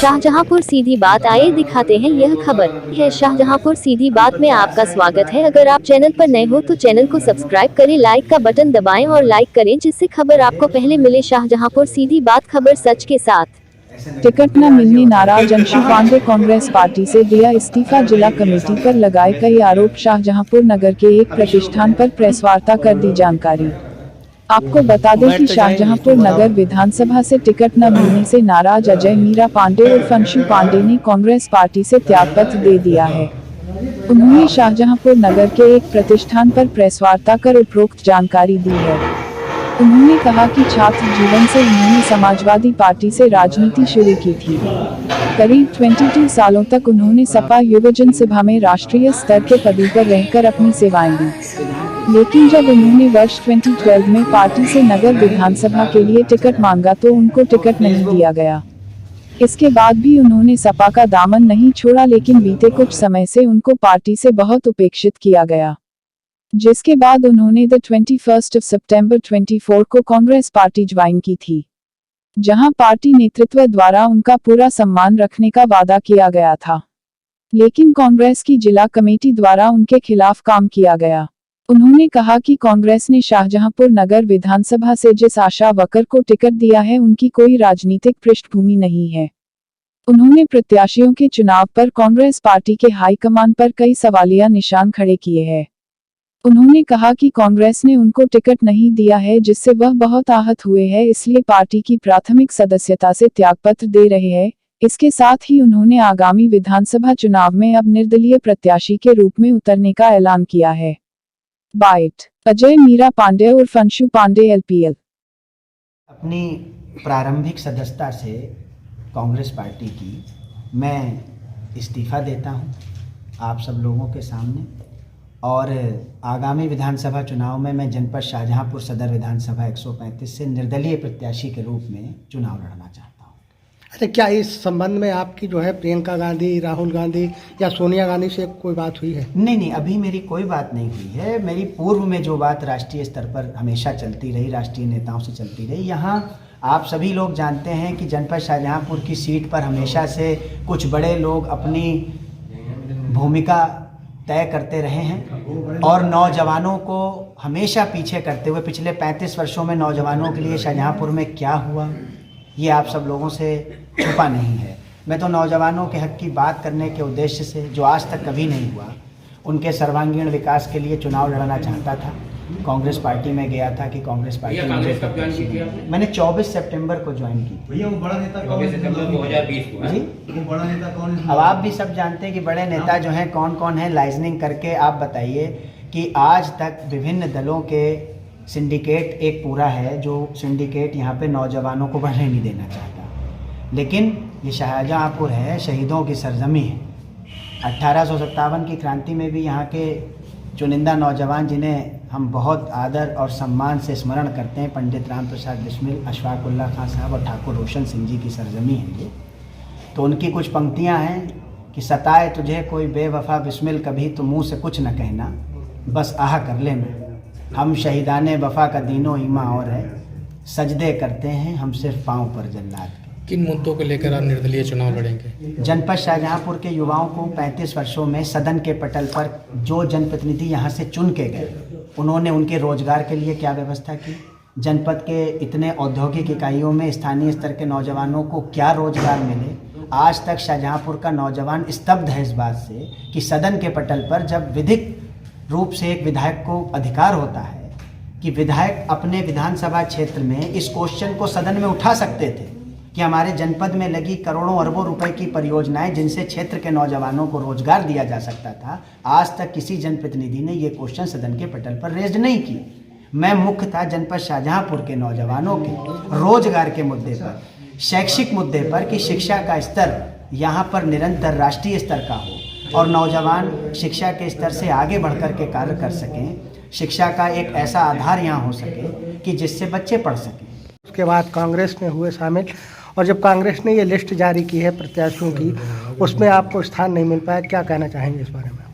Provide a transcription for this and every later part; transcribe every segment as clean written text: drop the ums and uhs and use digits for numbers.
शाहजहांपुर सीधी बात, आइए दिखाते हैं यह खबर है शाहजहांपुर सीधी बात में आपका स्वागत है। अगर आप चैनल पर नए हो तो चैनल को सब्सक्राइब करें, लाइक का बटन दबाएं और लाइक करें जिससे खबर आपको पहले मिले। शाहजहांपुर सीधी बात, खबर सच के साथ। टिकट न मिलने नाराज अंशु पांडे कांग्रेस पार्टी से दिया इस्तीफा। जिला कमेटी पर लगाए कई आरोप। शाहजहांपुर नगर के एक प्रतिष्ठान पर प्रेस वार्ता कर दी जानकारी। आपको बता दें कि शाहजहांपुर नगर विधानसभा से टिकट न मिलने से नाराज अजय मीरा पांडे उर्फ अंशु पांडे ने कांग्रेस पार्टी से त्यागपत्र दे दिया है। उन्होंने शाहजहांपुर नगर के एक प्रतिष्ठान पर प्रेस वार्ता कर उपरोक्त जानकारी दी है। उन्होंने कहा कि छात्र जीवन से उन्होंने समाजवादी पार्टी से राजनीति शुरू की थी। करीब 22 सालों तक उन्होंने सपा युवजन सभा में राष्ट्रीय स्तर के पदों पर रहकर अपनी सेवाएं दी, लेकिन जब उन्होंने वर्ष 2012 में पार्टी से नगर विधानसभा के लिए टिकट मांगा तो उनको टिकट नहीं दिया गया। इसके बाद भी उन्होंने सपा का दामन नहीं छोड़ा, लेकिन बीते कुछ समय से उनको पार्टी से बहुत उपेक्षित किया गया, जिसके बाद उन्होंने 21 सितंबर 24 को कांग्रेस पार्टी ज्वाइन की थी, जहां पार्टी नेतृत्व द्वारा उनका पूरा सम्मान रखने का वादा किया गया था, लेकिन कांग्रेस की जिला कमेटी द्वारा उनके खिलाफ काम किया गया। उन्होंने कहा कि कांग्रेस ने शाहजहांपुर नगर विधानसभा से जिस आशा वकर को टिकट दिया है उनकी कोई राजनीतिक पृष्ठभूमि नहीं है। उन्होंने प्रत्याशियों के चुनाव पर कांग्रेस पार्टी के हाईकमान पर कई सवालिया निशान खड़े किए हैं। उन्होंने कहा कि कांग्रेस ने उनको टिकट नहीं दिया है, जिससे वह बहुत आहत हुए हैं, इसलिए पार्टी की प्राथमिक सदस्यता से त्यागपत्र दे रहे हैं। इसके साथ ही उन्होंने आगामी विधानसभा चुनाव में अब निर्दलीय प्रत्याशी के रूप में उतरने का ऐलान किया है। बाइट अजय मीरा पांडे उर्फ अंशु पांडे LPL। अपनी प्रारंभिक सदस्यता से कांग्रेस पार्टी की मैं इस्तीफा देता हूं आप सब लोगों के सामने, और आगामी विधानसभा चुनाव में मैं जनपद शाहजहांपुर सदर विधानसभा 135 से निर्दलीय प्रत्याशी के रूप में चुनाव लड़ना चाहता हूं। अच्छा, क्या इस संबंध में आपकी जो है प्रियंका गांधी, राहुल गांधी या सोनिया गांधी से कोई बात हुई है? नहीं, अभी मेरी कोई बात नहीं हुई है। मेरी पूर्व में जो बात राष्ट्रीय स्तर पर हमेशा चलती रही, राष्ट्रीय नेताओं से चलती रही। यहाँ आप सभी लोग जानते हैं कि जनपद शाहजहांपुर की सीट पर हमेशा से कुछ बड़े लोग अपनी भूमिका तय करते रहे हैं और नौजवानों को हमेशा पीछे करते हुए पिछले 35 वर्षों में नौजवानों के लिए शाहजहांपुर में क्या हुआ ये आप सब लोगों से छुपा नहीं है। मैं तो नौजवानों के हक की बात करने के उद्देश्य से, जो आज तक कभी नहीं हुआ, उनके सर्वांगीण विकास के लिए चुनाव लड़ना चाहता था। कांग्रेस पार्टी में गया था कि कांग्रेस पार्टी मुझे मैंने 24 सितंबर को ज्वाइन की। भैया वो बड़ा नेता कौन है? 2020 को जी, वो बड़ा नेता कौन है? अब आप भी सब जानते हैं कि बड़े नेता जो हैं कौन कौन है। लाइजनिंग करके आप बताइए कि आज तक विभिन्न दलों के सिंडिकेट एक पूरा है, जो सिंडिकेट यहाँ पे नौजवानों को बढ़ने नहीं देना चाहता। लेकिन ये शाहजहांपुर है, शहीदों की सरजमी है। 1857 की क्रांति में भी यहाँ के चुनिंदा नौजवान, जिन्हें हम बहुत आदर और सम्मान से स्मरण करते हैं, पंडित राम प्रसाद बिस्मिल, अशफाक उल्ला खां साहब और ठाकुर रोशन सिंह जी की सरजमी है ये। तो उनकी कुछ पंक्तियाँ हैं कि सताए तुझे कोई बेवफा बिस्मिल, कभी तो मुँह से कुछ न कहना, बस आह कर लेना, हम शहीदाने वफा का दीनो ईमा और है, सजदे करते हैं हम सिर्फ पाँव पर जल्लाद। किन मुद्दों को लेकर आप निर्दलीय चुनाव लड़ेंगे? जनपद शाहजहांपुर के युवाओं को 35 वर्षों में सदन के पटल पर जो जनप्रतिनिधि यहाँ से चुन के गए, उन्होंने उनके रोजगार के लिए क्या व्यवस्था की? जनपद के इतने औद्योगिक इकाइयों में स्थानीय स्तर के नौजवानों को क्या रोजगार मिले? आज तक शाहजहांपुर का नौजवान स्तब्ध है इस बात से कि सदन के पटल पर जब विधिक रूप से एक विधायक को अधिकार होता है कि विधायक अपने विधानसभा क्षेत्र में इस क्वेश्चन को सदन में उठा सकते थे कि हमारे जनपद में लगी करोड़ों अरबों रुपए की परियोजनाएं जिनसे क्षेत्र के नौजवानों को रोजगार दिया जा सकता था, आज तक किसी जनप्रतिनिधि ने ये क्वेश्चन सदन के पटल पर रेज नहीं की। मैं मुख्य था जनपद शाहजहांपुर के नौजवानों के रोजगार के मुद्दे पर, शैक्षिक मुद्दे पर कि शिक्षा का स्तर यहाँ पर निरंतर राष्ट्रीय स्तर का हो और नौजवान शिक्षा के स्तर से आगे बढ़कर के कार्य कर सकें। शिक्षा का एक ऐसा आधार यहाँ हो सके कि जिससे बच्चे पढ़ सकें। उसके बाद कांग्रेस में हुए शामिल, और जब कांग्रेस ने ये लिस्ट जारी की है प्रत्याशियों की, उसमें आपको स्थान नहीं मिल पाया, क्या कहना चाहेंगे इस बारे में?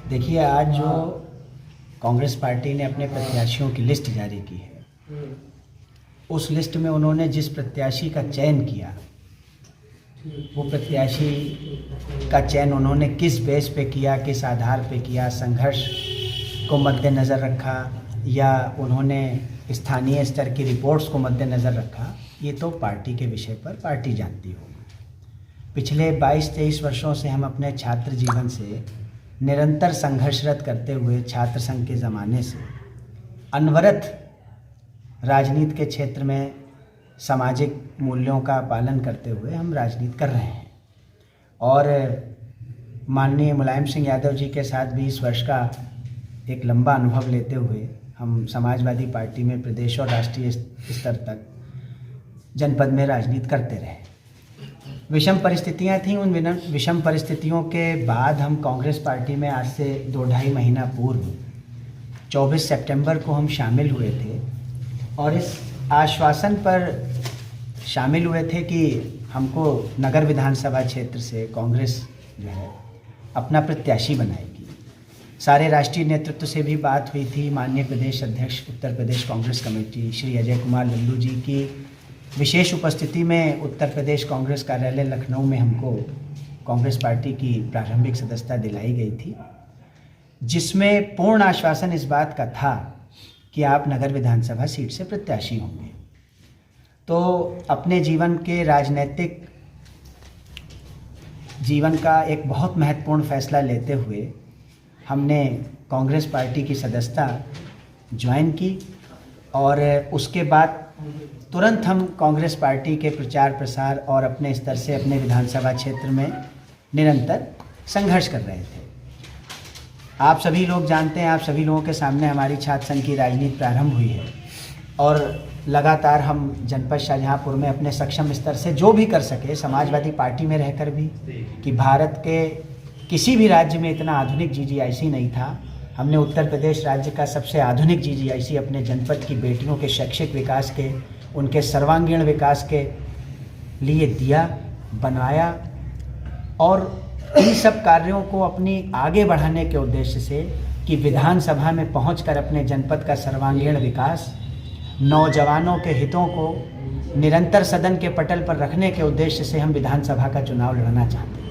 देखिए, आज जो कांग्रेस पार्टी ने अपने प्रत्याशियों की लिस्ट जारी की है, उस लिस्ट में उन्होंने जिस प्रत्याशी का चयन किया वो प्रत्याशी का चयन उन्होंने किस बेस पे किया, किस आधार पे किया, संघर्ष को मद्देनज़र रखा या उन्होंने स्थानीय स्तर की रिपोर्ट्स को मद्देनज़र रखा, ये तो पार्टी के विषय पर पार्टी जानती हो। पिछले 22-23 वर्षों से हम अपने छात्र जीवन से निरंतर संघर्षरत करते हुए छात्र संघ के ज़माने से अनवरत राजनीति के क्षेत्र में सामाजिक मूल्यों का पालन करते हुए हम राजनीति कर रहे हैं। और माननीय मुलायम सिंह यादव जी के साथ भी इस वर्ष का एक लंबा अनुभव लेते हुए हम समाजवादी पार्टी में प्रदेश और राष्ट्रीय स्तर तक जनपद में राजनीति करते रहे। विषम परिस्थितियां थीं, उन विषम परिस्थितियों के बाद हम कांग्रेस पार्टी में आज से 2-2.5 महीना पूर्व 24 सितंबर को हम शामिल हुए थे और इस आश्वासन पर शामिल हुए थे कि हमको नगर विधानसभा क्षेत्र से कांग्रेस जो है अपना प्रत्याशी बनाएगी। सारे राष्ट्रीय नेतृत्व से भी बात हुई थी। माननीय प्रदेश अध्यक्ष उत्तर प्रदेश कांग्रेस कमेटी श्री अजय कुमार लल्लू जी की विशेष उपस्थिति में उत्तर प्रदेश कांग्रेस कार्यालय लखनऊ में हमको कांग्रेस पार्टी की प्रारंभिक सदस्यता दिलाई गई थी, जिसमें पूर्ण आश्वासन इस बात का था कि आप नगर विधानसभा सीट से प्रत्याशी होंगे। तो अपने जीवन के राजनीतिक जीवन का एक बहुत महत्वपूर्ण फैसला लेते हुए हमने कांग्रेस पार्टी की सदस्यता ज्वाइन की और उसके बाद तुरंत हम कांग्रेस पार्टी के प्रचार प्रसार और अपने स्तर से अपने विधानसभा क्षेत्र में निरंतर संघर्ष कर रहे थे। आप सभी लोग जानते हैं, आप सभी लोगों के सामने हमारी छात्र संघ की राजनीति प्रारंभ हुई है और लगातार हम जनपद शाहजहाँपुर में अपने सक्षम स्तर से जो भी कर सके, समाजवादी पार्टी में रहकर भी, कि भारत के किसी भी राज्य में इतना आधुनिक GGIC नहीं था। हमने उत्तर प्रदेश राज्य का सबसे आधुनिक GGIC अपने जनपद की बेटियों के शैक्षिक विकास के, उनके सर्वांगीण विकास के लिए दिया, बनवाया और इन सब कार्यों को अपनी आगे बढ़ाने के उद्देश्य से कि विधानसभा में पहुंचकर अपने जनपद का सर्वांगीण विकास, नौजवानों के हितों को निरंतर सदन के पटल पर रखने के उद्देश्य से हम विधानसभा का चुनाव लड़ना चाहते हैं।